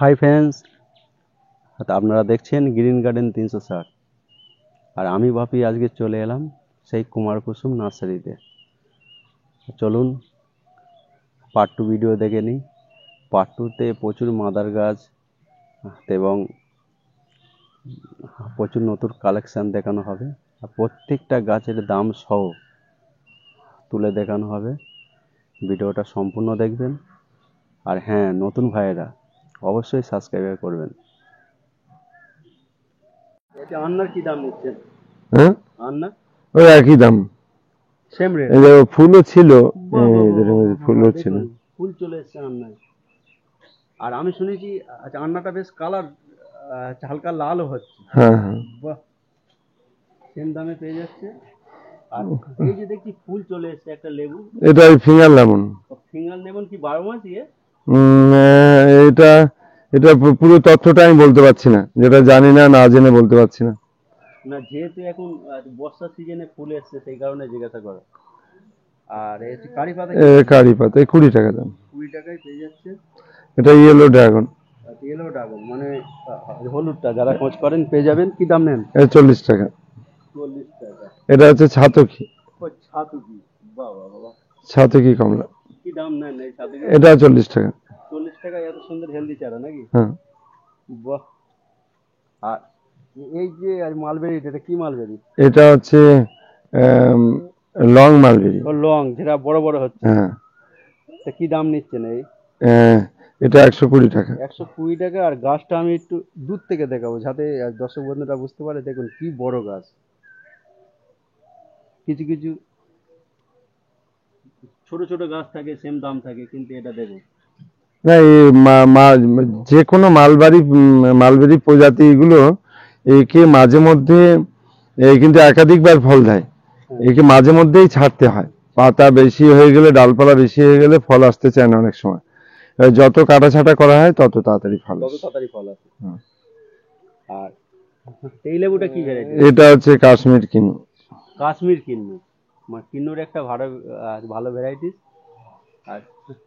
Hi friends, আপনারা দেখছেন green garden 360। আর আমি বাপি আজকে চলে এলাম সেই কুমার কুসুম নার্সারিতে। চলুন পার্ট 2 ভিডিও দেখে নিই। পার্ট 2তে প্রচুর মাদার গাছ এবং প্রচুর নতুন কালেকশান দেখানো হবে, আর প্রত্যেকটা গাছের দাম সহ তুলে দেখানো হবে। ভিডিওটা সম্পূর্ণ দেখবেন। আর হ্যাঁ, নতুন ভাইয়েরা অবশ্যই সাবস্ক্রাইব করবেন। এটা আন্নার কি দাম নিচ্ছেন? হ্যাঁ, আন্না ওই একই দাম। Same rate? এই যে ফুলও ছিল, ফুলও দেখুন ছিল। ফুল চলে এসছে আন্নায়। আর আমি শুনেছি আচ্ছা আন্নাটা বেশ কালার হালকা লালও হচ্ছে। হ্যাঁ হ্যাঁ, বাহ, সেম দামে পেয়ে যাচ্ছে। আর এই যে দেখছি ফুল চলে এসছে একটা লেবু, এটা ওই ফিঙ্গার লেমন। ফিঙ্গার লেমন কি 12 মাস ইয়ে? এটা এটা পুরো তথ্যটা আমি বলতে পারছি না, যেটা জানি না, না জেনে বলতে পারছি না। না, যেহেতু এখন বর্ষার সিজনে ফুল এসছে সেই কারণে জিজ্ঞাসা করা। আর এই যে কারি পাতা কারি পাতা 20 টাকা দাম। 20 টাকায় পেয়ে যাচ্ছে। এটা ইয়েলো ড্রাগন, ইয়েলো ড্রাগন মানে হলুদটা যারা খোঁজ করেন পেয়ে যাবেন। কি দাম নেন? 40 টাকা। 40 টাকা। এটা হচ্ছে ছাতকি, ও ছাতু কি, বাহ বাহ বাহ, ছাতকি কমলা। কি দাম নেন এই ছাতু? এটা 40 টাকা। 40 টাকায় এত সুন্দর হেলদি চারা নাকি? হ্যাঁ, বাহ। আর এই যে আর মালবেরি, এটা কি মালবেরি? এটা হচ্ছে লং মালবেরি। ও লং, যেটা বড় বড় হচ্ছে। হ্যাঁ, তা কি দাম নিচ্ছেন এই? এটা 120 টাকা। 120 টাকা। আর গাছটা আমি একটু দূর থেকে দেখাবো যাতে দর্শক বন্ধুরা বুঝতে পারে। দেখুন কি বড় গাছ। কিছু কিছু ছোট ছোট গাছ থাকে সেম দাম থাকে, কিন্তু এটা দেখুন। না, এই যে কোনো মালবেরি প্রজাতিগুলো একে মাঝে মধ্যে কিন্তু একাধিকবার ফল দেয়। একে মাঝে মধ্যেই ছাড়তে হয়। পাতা বেশি হয়ে গেলে, ডালপালা বেশি হয়ে গেলে ফল আসতে চায় না অনেক সময়। যত কাটাছাটা করা হয় তত তাড়াতাড়ি ফল তত আসে। তাড়াতাড়ি ফল আসে। হুম। আর এই লেবুটা কি ভ্যারাইটি? এটা হচ্ছে কাশ্মীর কিনু। কাশ্মীর কিন্নু, মানে কিন্নুর একটা ভালো ভালো ভ্যারাইটিস। আর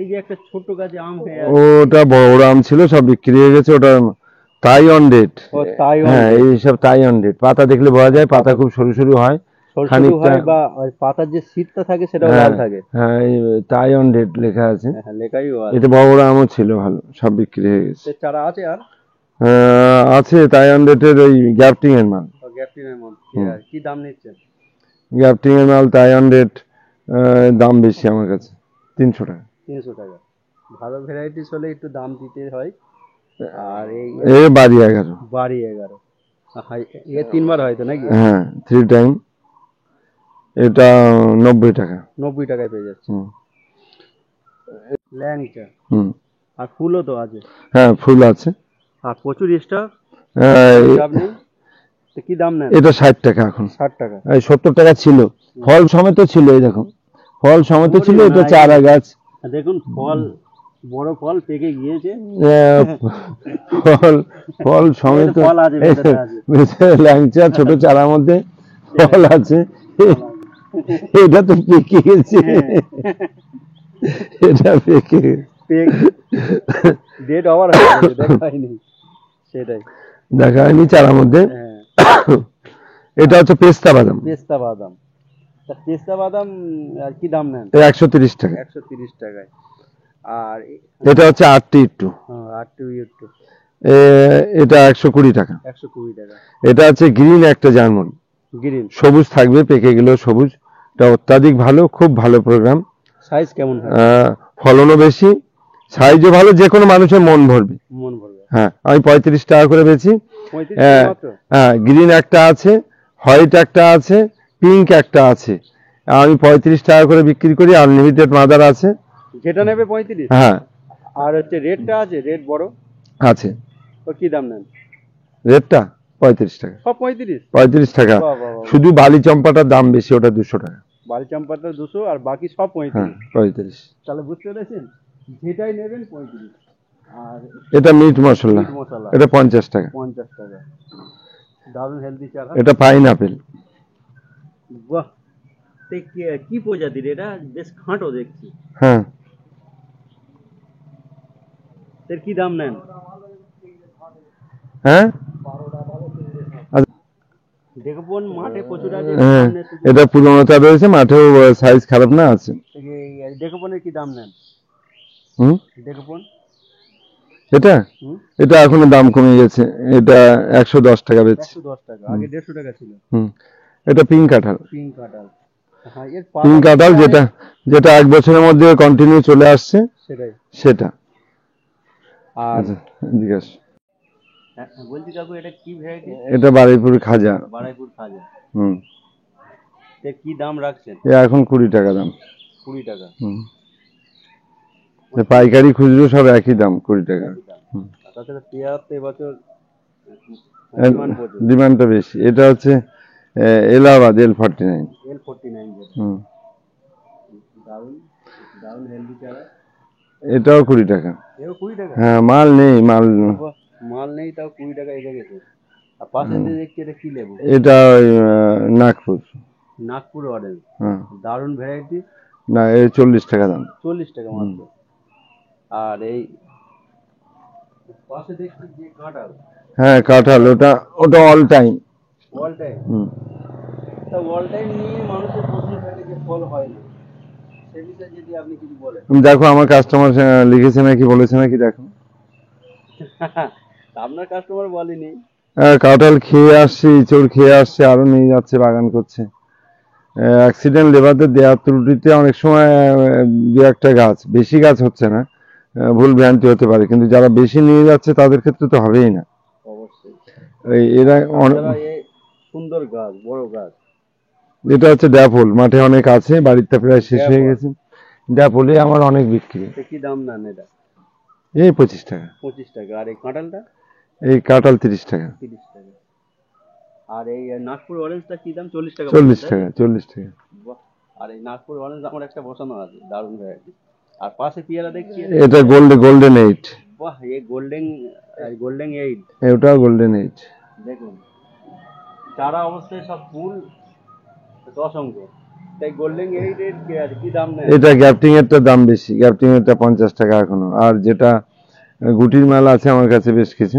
এই যে একটা ছোট গাছে আম হয়ে আছে। ওটা বড় আম ছিল, সব বিক্রি হয়ে গেছে। ওটা তাই অন ডেট। ও তাই অন হ্যাঁ, ডেট। এই সব তাই অন ডেট। পাতা দেখলে বোঝা যায়, পাতা খুব সরু সরু হয় সরু সরু খানিকটা। হয়, বা ওই পাতার যে শীতটা থাকে সেটাও লাল হ্যাঁ থাকে। হ্যাঁ, এই তাই অন ডেট লেখা আছে। হ্যাঁ হ্যাঁ, লেখাইও আছে। এটা বড় বড় আমও ছিল, ভালো, সব বিক্রি হয়ে গেছে। সে চারা আছে আর? আছে তাই অন ডেটের ওই গ্যাপটিং এর মাল। গ্যাপটিনের মধ্যে হুম। আর কি দাম নিচ্ছেন? গ্যাপটিং এর মাল তাই অন ডেট দাম বেশি আমার কাছে, 300 টাকা। 300 টাকা। ভালো ভ্যারাইটিস হলে একটু দাম দিতে হয়। আর এই এ বাড়ি 11। বাড়ি 11। এ 3বার হয়তো নাকি? হ্যাঁ, 3 টাইম। এটা 90 টাকা। 90 টাকায় পেয়ে যাচ্ছে হুম ল্যাংচা। হুম। আর ফুলও তো আছে। হ্যাঁ, ফুল আছে। আর প্রচুর স্টক, আহ, চাপ নেই। তো কি দাম নেন? এটা 60 টাকা এখন। 60 টাকা। এই 70 টাকা ছিল, ফল সমেত ছিল। এই দেখো, ফল সমেত ছিল। সুন্দরী এটা না, চারা গাছ। দেখুন ফল, বড় ফল পেকে গিয়েছে। ফল ফল এই তো সমেত। ফল আছে, ভেতরে আছে। ল্যাংচা ছোট চারার মধ্যে ফল আছে। এটা তো পেকে গেছে। হ্যাঁ, এটা পেকে গেছে। ডেট ওভার হয়ে গেছে, দেখা হয়নি। সেটাই। দেখা হয়নি চারার মধ্যে। হ্যাঁ। এটা হচ্ছে পেস্তা বাদাম। পেস্তা বাদাম। তা পেস্তা বাদাম আর কি দাম নেন? 130 টাকা। 130 টাকায়। আর এটা হচ্ছে আটটি একটু। আর টু ইউটু এটা 120 টাকা। 120 টাকা। এটা হচ্ছে গ্রিন একটা জার্মান, গ্রিন সবুজ থাকবে, পেকে গেলেও সবুজ। এটা অত্যাধিক ভালো, খুব ভালো প্রোগ্রাম। সাইজ কেমন হয়? ফলনও বেশি, সাইজও ভালো, যে কোনো মানুষের মন ভরবে। মন ভরবে। হ্যাঁ, আমি 35 টাকা করে বেচি। 35 টাকা মাত্র? হ্যাঁ, গ্রিন একটা আছে, হোয়াইট একটা আছে, পিঙ্ক একটা আছে। আমি 35 টাকা করে বিক্রি করি। আনলিমিটেড মাদার আছে। যেটা নেবে 35। হ্যাঁ, আর হচ্ছে রেডটা আছে, রেড বড়, আছে। ও কি দাম নেন? রেটটা 35 টাকা। সব 35? 35 টাকা। বাহ বাহ বাহ। শুধু বালি চম্পাটার দাম বেশি, ওটা 200 টাকা। বালি চাম্পাটা 200 আর বাকি সব হ্যাঁ, 35। 35। তাহলে বুঝতে পেরেছেন, যেটাই নেবেন 35। আর এটা মিট মশলা, মিট মশলা এটা 50 টাকা। 50 টাকা। দারুণ হেলদি চারা। এটা পাইন আপেল। বাহ, তে কি প্রজাতির এটা? বেশ খাঁটো দেখছি। হ্যাঁ, এর কি দাম নেন? হ্যাঁ দেখুন মাঠে প্রচুর আছে, হ্যাঁ সামনে শুধু- এটা পুরোনোটা রয়েছে, মাঠেও সাইজ খারাপ না আছে। দেখুনের কি দাম নেন? হুম দেখুন। এটা হুম, এটা এখনো দাম কমে গেছে, এটা 110 টাকা বেচছে। 110 টাকা, আগে 150 টাকা ছিল। হুম এটা পিঙ্ক কাঁঠাল, পিঙ্ক কাঁঠাল। হ্যাঁ, এর পিঙ্ক পাতা কাঁঠাল দেখতে যেটা অনেক- যেটা 1 বছরের মধ্যে কন্টিনিউ চলে আসছে সেটাই। সেটা। আর আচ্ছা জিজ্ঞাসা, হ্যাঁ, বলছি কাকু এটা কি ভ্যারাইটি? এটা বারুইপুর খাজা। বারাইপুর খাজা। হুম এর কি দাম রাখছেন? এ এখন 20 টাকা দাম। 20 টাকা। হুম পাইকারি খুচরো সব একই দাম, 20 টাকা। একই দাম। হুম আর তাছাড়া পেঁয়াজ তো এবছর ডিমান্ড প্রচুর। ডিমান্ডটা বেশি। এটা হচ্ছে এলাহাবাদ L49। L49 যেটা। হুম দারুন, দারুন হেলদি চারা। এটাও 20 টাকা। এও 20 টাকা। হ্যাঁ মাল নেই, মাল বাহ, মাল নেই তাও 20 টাকা এসে গেছে। আর পাশে যে দেখছি এটা কি লেবু? এটা ওই, নাগপুর। নাগপুর অরেঞ্জ। হ্যাঁ দারুন ভ্যারাইটি। না এ 40 টাকা দাম। 40 টাকা মাত্র। আর এই পাশে দেখছি যে কাঁঠাল, হ্যাঁ কাঁঠাল, ওটা ওটা অল টাইম। All time. হুম তা অল টাইম নিয়ে মানুষের প্রশ্ন থাকে যে ফল হয় না, সে বিষয়ে যদি আপনি কিছু বলেন। দেখো আমার কাস্টমার লিখেছে নাকি, বলেছে নাকি দেখো। আপনার কাস্টমার বলেনি। কাঁঠাল খেয়ে আসছে, ইঁচড় খেয়ে আসছে, আরো নিয়ে যাচ্ছে, বাগান করছে। অ্যাক্সিডেন্ট লেবারদের দেওয়ার ত্রুটিতে অনেক সময় দু একটা গাছ, বেশি গাছ হচ্ছে না, ভুল ভ্রান্তি হতে পারে, কিন্তু যারা বেশি নিয়ে যাচ্ছে তাদের ক্ষেত্রে তো হবেই না। অবশ্যই। এরা তাছাড়া এই সুন্দর গাছ, বড় গাছ। এটা হচ্ছে ড্যাফল, মাঠে অনেক আছে, বাড়িতে প্রায় শেষ হয়ে ড্যাফল। গেছে। ড্যাফলে আমার অনেক বিক্রি। এটা কি দাম নেন এটা? এই 25 টাকা। 25 টাকা। আর এই কাঁঠালটা? এই কাঁঠাল 30 টাকা। 30 টাকা। আর এই নাগপুর অরেঞ্জটা কি দাম? 40 টাকা 40 বলছেন, তাই টাকা, তো? 40 টাকা। বাহ। আর এই নাগপুর অরেঞ্জ আমার একটা বসানো আছে, দারুণ ভ্যারাইটি। আর পাশে পেয়ারা দেখছি, এটা গোল্ডেন 8। বাহ, এই গোল্ডেন, গোল্ডেন 8। এটাও গোল্ডেন 8। দেখুন চারা অবস্থায় সব ফুল অসংখ্য। তাই গোল্ডেন 8 এর কি দাম নেয়? এটা গ্যাপটিং এরটা দাম বেশি, গ্যাপটিং এরটা 50 টাকা এখনো। আর যেটা গুটির মাল আছে আমার কাছে বেশ কিছু,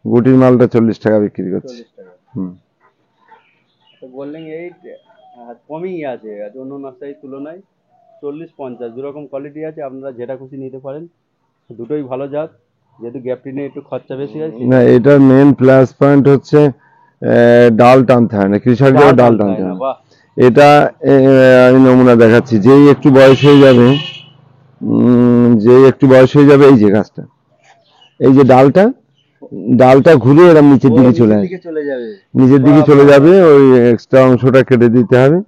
গুটির মালটা 40 টাকা বিক্রি করছে। 40 টাকা। হুম তো গোল্ডেন 8 কমই আছে অন্য নার্সারির তুলনায়। 40-50 দুরকম কোয়ালিটি আছে, আপনারা যেটা খুশি নিতে পারেন। দুটোই ভালো জাত, যেহেতু গ্যাপটিনে একটু খরচা বেশি আছে। না এটার মেন প্লাস পয়েন্ট হচ্ছে ডাল টানতে হয় না, কৃষকদের ডাল টানতে হয় না। বাহ। এটা আমি নমুনা দেখাচ্ছি, যেই একটু বয়স হয়ে যাবে, যেই একটু বয়স হয়ে যাবে, এই যে গাছটা, এই যে ডালটা, ডালটা ঘুরে এরকম নিচের দিকে চলে আসবে, চলে যাবে। নিচের দিকে চলে যাবে, ওই এক্সট্রা অংশটা কেটে দিতে হবে।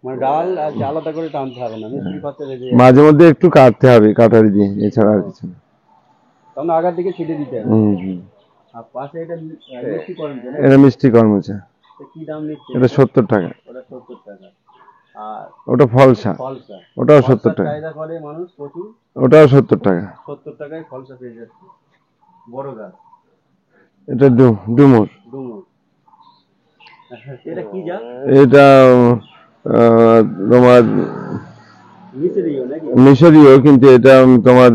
মানে ডাল আর আলাদা করে টানতে হবে না, মিস্ত্রি খরচা বেশি। মাঝে মধ্যে একটু কাটতে হবে কাটারি দিয়ে, এছাড়া আর কিছু না। তখন আগার দিকে ছিটে দিতে হবে। হুম আর পাশে এটা মিষ্টি করেন না? এটা মিষ্টি কর্মচা, তো কি দাম নিচ্ছে? এটা 70 টাকা। ওটা 70 টাকা। আর ওটা ফলসা, ফলসা, ওটাও 70 টাকা। চাহিদা করে মানুষ প্রচুর। ওটাও 70 টাকা। 70 টাকায় ফলসা পেয়ে যাচ্ছে, বড় গাছ। এটা ডুমুর। ডুমুর। এটা কি জাত? এটা তোমার মিশরীয় নাকি? মিশরীয়, কিন্তু এটা তোমার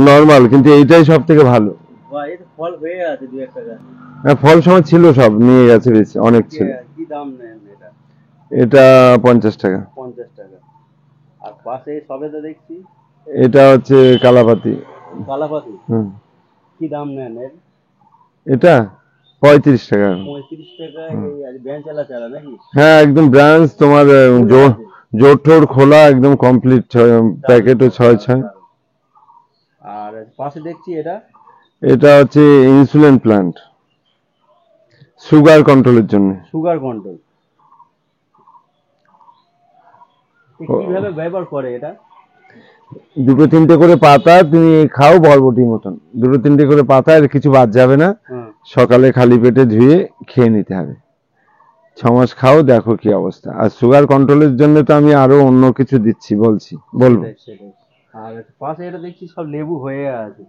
নর্মাল, কিন্তু এইটাই সব থেকে ভালো। বাহ, এর ফল হয়ে আছে দু একটা গাছ। হ্যাঁ ফল সময় ছিল, সব নিয়ে গেছে, বেশি অনেক ছিল। কি দাম নেন এটা? এটা 50 টাকা। 50 টাকা। আর পাশে সবেদা দেখছি, এটা হচ্ছে কালাপাতি। কালাপাতি। হুম কি দাম নেন এর? এটা 35 টাকা। 35 টাকা। এই বেঞ্চালা চারা নাকি? হ্যাঁ একদম ব্রাঞ্চ, তোমার জোর টোর খোলা, একদম কমপ্লিট, প্যাকেটও 6-6। আর পাশে দেখছি এটা, এটা হচ্ছে ইনসুলিন প্ল্যান্ট, সুগার কন্ট্রোলের জন্য। Sugar control. কিভাবে ব্যবহার করে এটা? 2-3টে করে পাতা তুমি খাও বরবটির মতন, 2-3টে করে পাতা, এর কিছু বাদ যাবে না। সকালে খালি পেটে ধুয়ে খেয়ে নিতে হবে, 6 মাস খাও, দেখো কি অবস্থা। আর সুগার কন্ট্রোলের জন্য তো আমি আরো অন্য কিছু দিচ্ছি, বলবো। আর পাশে এটা দেখছি সব লেবু হয়ে আছে।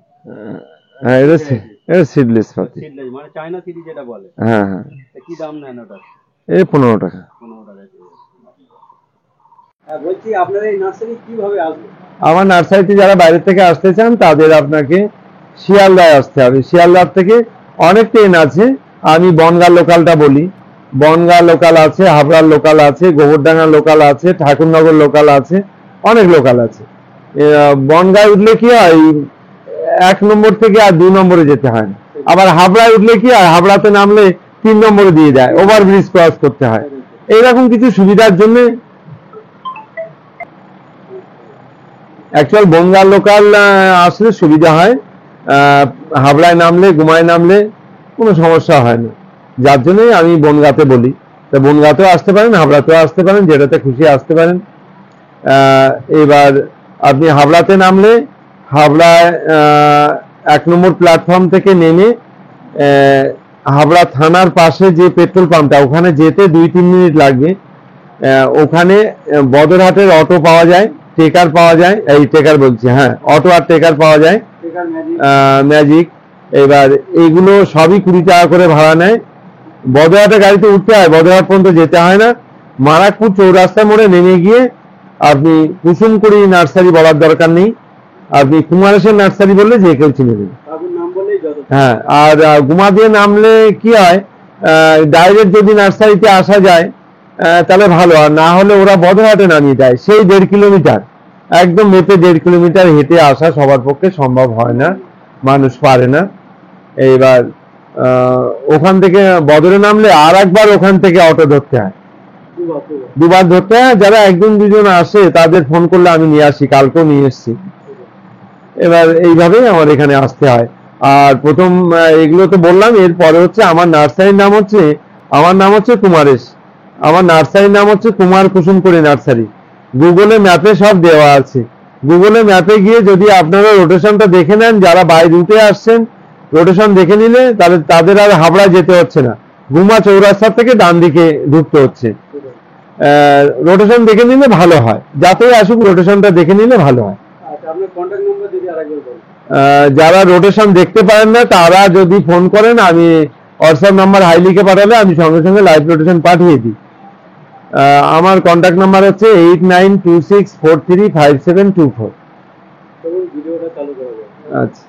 হ্যাঁ এটা সিডলেস পাতি। সিডলেস মানে চায়না থ্রি যেটা বলে। হ্যাঁ হ্যাঁ। কি দাম নেন ওটা? এই 15 টাকা। 15 টাকা। হ্যাঁ বলছি আপনার এই নার্সারি কিভাবে আসবে? আমার নার্সারিতে যারা বাইরে থেকে আসতে চান তাদের আপনাকে শিয়ালদায় আসতে হবে। শিয়ালদার থেকে অনেক ট্রেন আছে, আমি বনগাঁ লোকালটা বলি। বনগাঁ লোকাল আছে, হাবড়ার লোকাল আছে, গোবরডাঙ্গা লোকাল আছে, ঠাকুরনগর লোকাল আছে, অনেক লোকাল আছে। বনগাঁয় উঠলে কি হয়, 1 নম্বর থেকে আর 2 নম্বরে যেতে হয় না। আবার হাবড়ায় উঠলে কি হয়, হাবড়াতে নামলে 3 নম্বরে দিয়ে যায়, ওভারব্রিজ ক্রস করতে হয়। এইরকম কিছু সুবিধার জন্য অ্যাকচুয়াল বনগাঁ লোকাল আসলে সুবিধা হয়। হাবড়ায় নামলে, গুমায় নামলে কোনো সমস্যা হয় না, যার জন্যই আমি বনগাঁতে বলি। তো বনগাঁতেও আসতে পারেন, হাবড়াতেও আসতে পারেন, যেটাতে খুশি আসতে পারেন। এবার আপনি হাবড়াতে নামলে, হাবড়ায় 1 নম্বর প্ল্যাটফর্ম থেকে নেমে হাবড়া থানার পাশে যে পেট্রোল পাম্পটা, ওখানে যেতে 2-3 মিনিট লাগবে। ওখানে বদরহাটের অটো পাওয়া যায়, টেকার পাওয়া যায়, এই টেকার বলছি, হ্যাঁ, অটো আর টেকার পাওয়া যায়, ম্যাজিক। এবার এগুলো সবই 20 টাকা করে ভাড়া নেয়। বদরহাটে গাড়িতে উঠতে হয়, বদরহাট পর্যন্ত যেতে হয় না। মারাকপুর চৌরাস্তা মোড়ে নেমে গিয়ে আপনি কুসুমকুড়ি নার্সারি বলার দরকার নেই, আপনি কুমারেশের নার্সারি বললে যে কেউ চিনে নেবে। হ্যাঁ, আর গুমা দিয়ে নামলে কি হয়, ডাইরেক্ট যদি নার্সারিতে আসা যায় তাহলে ভালো, আর না হলে ওরা বদরহাটে নামিয়ে দেয়, সেই 1.5 কিলোমিটার, একদম মেপে 1.5 কিলোমিটার হেঁটে আসা সবার পক্ষে সম্ভব হয় না, মানুষ পারে না। এইবার ওখান থেকে বদরে নামলে আর একবার ওখান থেকে অটো ধরতে হয়, 2 বার ধরতে হয়। যারা 1-2 জন আসে তাদের ফোন করলে আমি নিয়ে আসি, কালকেও নিয়ে এসেছি। এবার এইভাবেই আমার এখানে আসতে হয়। আর প্রথম এগুলো তো বললাম, এরপরে হচ্ছে আমার নার্সারির নাম হচ্ছে কুমারেশ। আমার নার্সারির নাম হচ্ছে কুমার কুসুমকুড়ি নার্সারি। গুগলে ম্যাপে সব দেওয়া আছে। গুগলে ম্যাপে গিয়ে যদি আপনারা রোটেশনটা দেখে নেন, যারা বাই রুটে আসছেন রোটেশন দেখে নিলে তাহলে তাদের আর হাবড়া যেতে হচ্ছে না, গুমা চৌরাস্তা থেকে ডান দিকে ঢুকতে হচ্ছে। রোটেশন দেখে নিলে ভালো হয়, যাতেই আসুক রোটেশনটা দেখে নিলে ভালো হয়। যারা রোটেশন দেখতে পারেন না তারা যদি ফোন করেন, আমি হোয়াটসঅ্যাপ নাম্বার হাই লিখে পাঠালে আমি সঙ্গে সঙ্গে লাইভ রোটেশন পাঠিয়ে দিই। আমার কন্ট্যাক্ট নাম্বার হচ্ছে 8926435724। আচ্ছা।